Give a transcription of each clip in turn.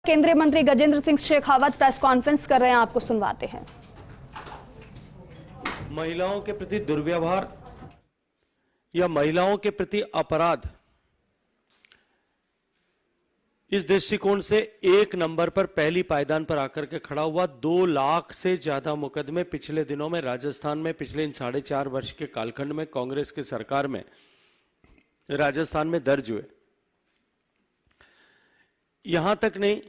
केंद्रीय मंत्री Gajendra Singh Shekhawat press conference कर रहे हैं, आपको सुनवाते हैं। महिलाओं के प्रति दुर्व्यवहार या महिलाओं के प्रति अपराध, इस दृष्टिकोण से एक नंबर पर पहली पायदान पर आकर के खड़ा हुआ। 2 लाख से ज्यादा मुकदमे पिछले दिनों में राजस्थान में, पिछले इन 4.5 वर्ष के कालखंड में कांग्रेस की सरकार में राजस्थान में दर्ज हुए। यहां तक नहीं,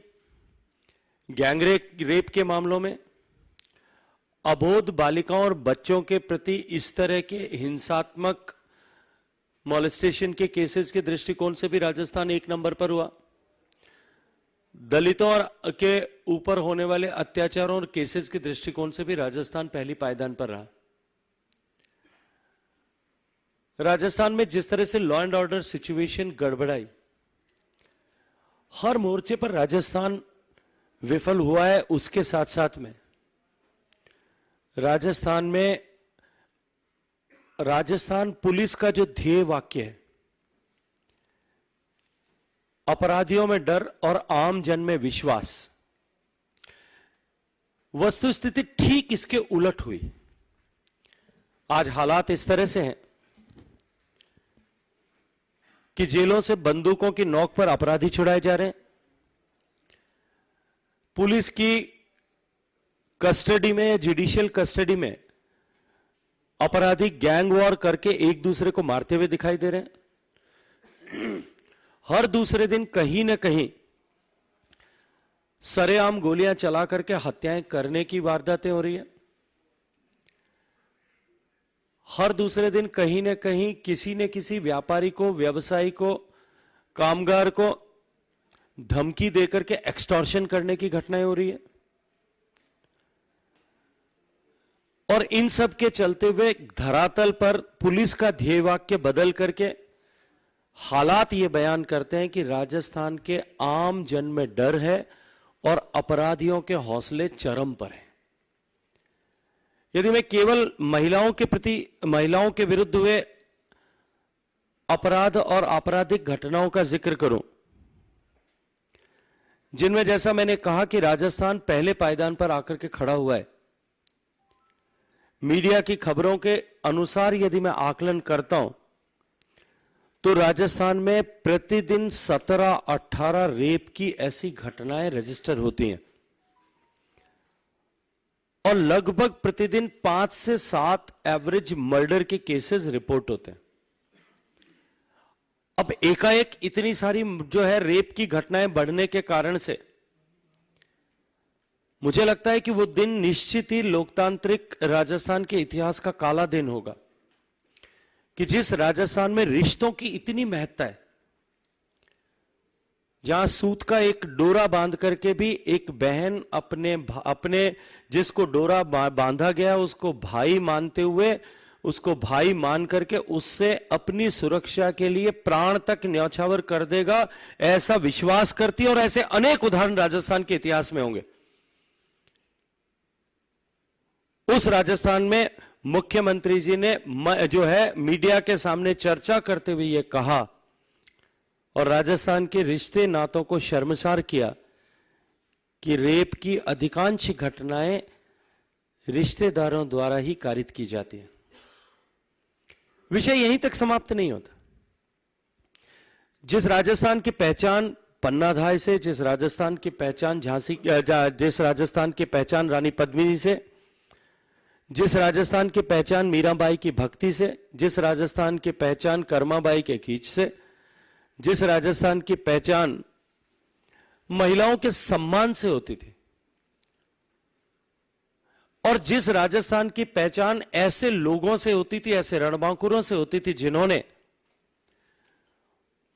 गैंग रेप के मामलों में, अबोध बालिकाओं और बच्चों के प्रति इस तरह के हिंसात्मक मॉलेस्टेशन के केसेस के दृष्टिकोण से भी राजस्थान एक नंबर पर हुआ। दलितों के ऊपर होने वाले अत्याचारों और केसेस के दृष्टिकोण से भी राजस्थान पहली पायदान पर रहा। राजस्थान में जिस तरह से लॉ एंड ऑर्डर सिचुएशन गड़बड़ाई, हर मोर्चे पर राजस्थान विफल हुआ है। उसके साथ साथ में राजस्थान पुलिस का जो ध्येय वाक्य है, अपराधियों में डर और आम जन में विश्वास, वस्तुस्थिति ठीक इसके उलट हुई। आज हालात इस तरह से हैं कि जेलों से बंदूकों की नोक पर अपराधी छुड़ाए जा रहे हैं। पुलिस की कस्टडी में या जुडिशियल कस्टडी में अपराधी गैंग वॉर करके एक दूसरे को मारते हुए दिखाई दे रहे हैं। हर दूसरे दिन कहीं ना कहीं सरेआम गोलियां चला करके हत्याएं करने की वारदातें हो रही है। हर दूसरे दिन कहीं ना कहीं किसी न किसी व्यापारी को, व्यवसायी को, कामगार को धमकी देकर के एक्सटॉर्शन करने की घटनाएं हो रही है। और इन सब के चलते हुए धरातल पर पुलिस का ध्येय वाक्य बदल करके हालात ये बयान करते हैं कि राजस्थान के आम जन में डर है और अपराधियों के हौसले चरम पर हैं। यदि मैं केवल महिलाओं के विरुद्ध हुए अपराध और आपराधिक घटनाओं का जिक्र करूं, जिनमें जैसा मैंने कहा कि राजस्थान पहले पायदान पर आकर के खड़ा हुआ है। मीडिया की खबरों के अनुसार यदि मैं आकलन करता हूं तो राजस्थान में प्रतिदिन 17-18 रेप की ऐसी घटनाएं रजिस्टर होती हैं और लगभग प्रतिदिन 5 से 7 एवरेज मर्डर के केसेस रिपोर्ट होते हैं। अब एकाएक इतनी सारी जो है रेप की घटनाएं बढ़ने के कारण से मुझे लगता है कि वो दिन निश्चित ही लोकतांत्रिक राजस्थान के इतिहास का काला दिन होगा कि जिस राजस्थान में रिश्तों की इतनी महत्ता है, जहां सूत का एक डोरा बांध करके भी एक बहन अपने जिसको डोरा बांधा गया उसको भाई मानते हुए, उसको भाई मान करके उससे अपनी सुरक्षा के लिए प्राण तक न्यौछावर कर देगा, ऐसा विश्वास करती है। और ऐसे अनेक उदाहरण राजस्थान के इतिहास में होंगे। उस राजस्थान में मुख्यमंत्री जी ने जो है मीडिया के सामने चर्चा करते हुए यह कहा और राजस्थान के रिश्ते नातों को शर्मसार किया कि रेप की अधिकांश घटनाएं रिश्तेदारों द्वारा ही कारित की जाती है। विषय यहीं तक समाप्त नहीं होता। जिस राजस्थान की पहचान पन्नाधाय से, जिस राजस्थान की पहचान जिस राजस्थान की पहचान रानी पद्मिनी से, जिस राजस्थान की पहचान मीराबाई की भक्ति से, जिस राजस्थान की पहचान कर्माबाई के खींच से, जिस राजस्थान की पहचान महिलाओं के सम्मान से होती थी, और जिस राजस्थान की पहचान ऐसे लोगों से होती थी, ऐसे रणबांकुरों से होती थी जिन्होंने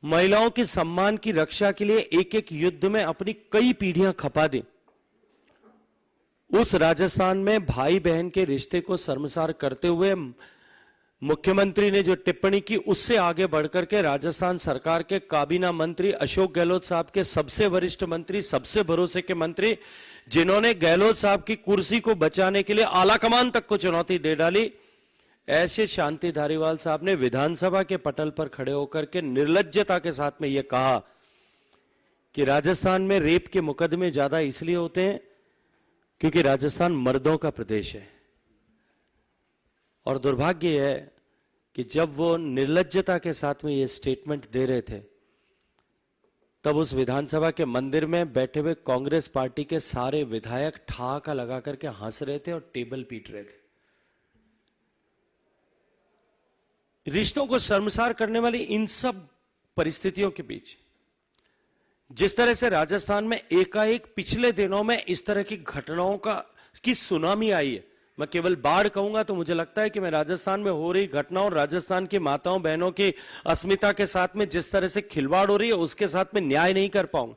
महिलाओं के सम्मान की रक्षा के लिए एक एक युद्ध में अपनी कई पीढ़ियां खपा दी, उस राजस्थान में भाई बहन के रिश्ते को शर्मसार करते हुए मुख्यमंत्री ने जो टिप्पणी की, उससे आगे बढ़कर के राजस्थान सरकार के काबीना मंत्री अशोक गहलोत साहब के सबसे वरिष्ठ मंत्री, सबसे भरोसे के मंत्री, जिन्होंने गहलोत साहब की कुर्सी को बचाने के लिए आलाकमान तक को चुनौती दे डाली, ऐसे शांति धारीवाल साहब ने विधानसभा के पटल पर खड़े होकर के निर्लज्जता के साथ में यह कहा कि राजस्थान में रेप के मुकदमे ज्यादा इसलिए होते हैं क्योंकि राजस्थान मर्दों का प्रदेश है। और दुर्भाग्य है कि जब वो निर्लज्जता के साथ में ये स्टेटमेंट दे रहे थे, तब उस विधानसभा के मंदिर में बैठे हुए कांग्रेस पार्टी के सारे विधायक ठहाका लगा करके हंस रहे थे और टेबल पीट रहे थे। रिश्तों को शर्मसार करने वाली इन सब परिस्थितियों के बीच जिस तरह से राजस्थान में एकाएक पिछले दिनों में इस तरह की घटनाओं की सुनामी आई है, मैं केवल बाढ़ कहूंगा तो मुझे लगता है कि मैं राजस्थान में हो रही घटनाओं, राजस्थान की माताओं बहनों की अस्मिता के साथ में जिस तरह से खिलवाड़ हो रही है उसके साथ में न्याय नहीं कर पाऊंगा।